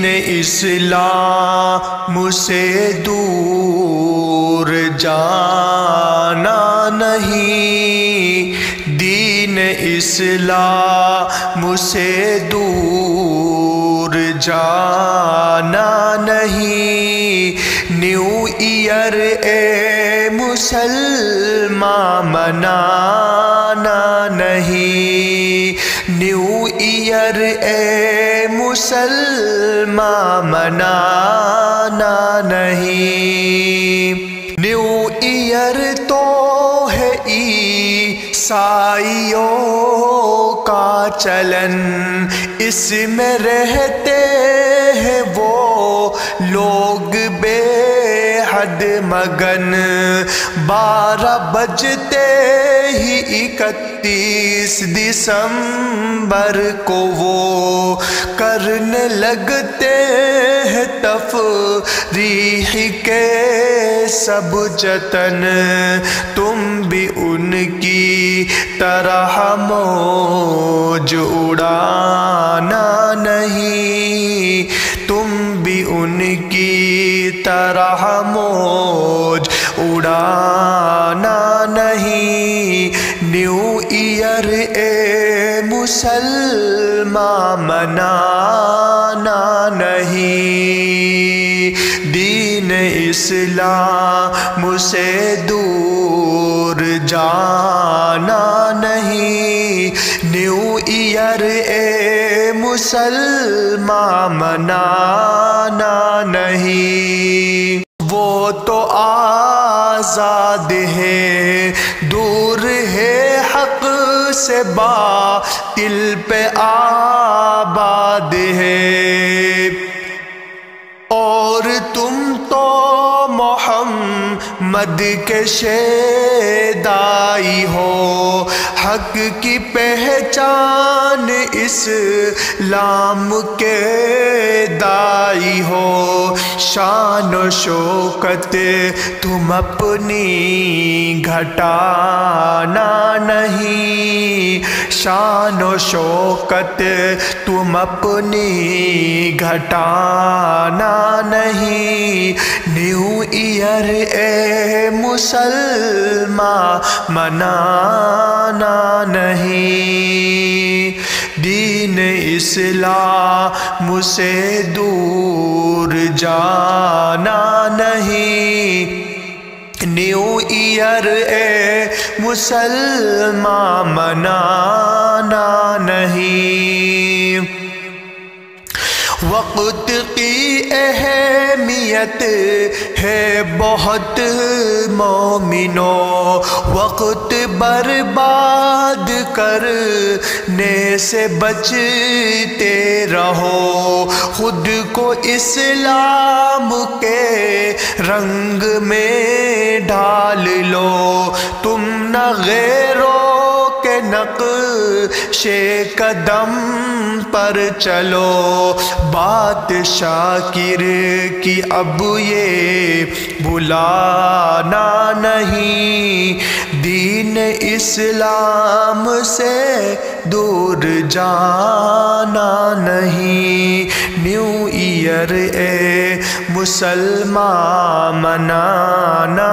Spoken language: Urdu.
دین اسلام سے دور جانا نہیں، دین اسلام سے دور جانا نہیں، نیو ایئر اے مسلمان منانا نہیں، نیو ایئر اے مسلمان منانا نہیں، نیو ایئر تو ہے عیسائیوں کا چلن، اس میں رہتے ہیں وہ لوگ بے حد مگن، 12 بجتے ہی 31 دسمبر کو وہ کرنے لگتے ہیں تفریح کے سب جتن، تم بھی ان کی طرح موج اڑانا نہیں، تم بھی ان کی طرح موج اڑانا نہیں، نیو ایئر اے مسلمان منانا نہیں، دین اسلام سے دور جانا نہیں، نیو ایئر اے مسلمان منانا نہیں، وہ تو آزاد ہے، دور ہے حق سے باطل پہ آباد ہے، اور تم تو محمد کے شیدائی ہو، حق کی پہچان اسلام کے دائی ہو، شان و شوکت تم اپنی گھٹانا نہیں، شان و شوکت تم اپنی گھٹانا نہیں، نیو ایئر اے مسلمان منانا نہیں، دین اسلام سے دور جانا نہیں، نیو ایئر اے مسلمان منانا نہیں، وقت کی اہمیت ہے بہت مومنوں، وقت برباد کرنے سے بچتے رہو، خود کو اسلام کے رنگ میں ڈال لو، تم نہ غیروں کے نقش قدم پر چلو، بات شاکر کی اب یہ بلانا نہیں، دین اسلام سے دور جانا نہیں، نیو ایئر اے مسلمان منانا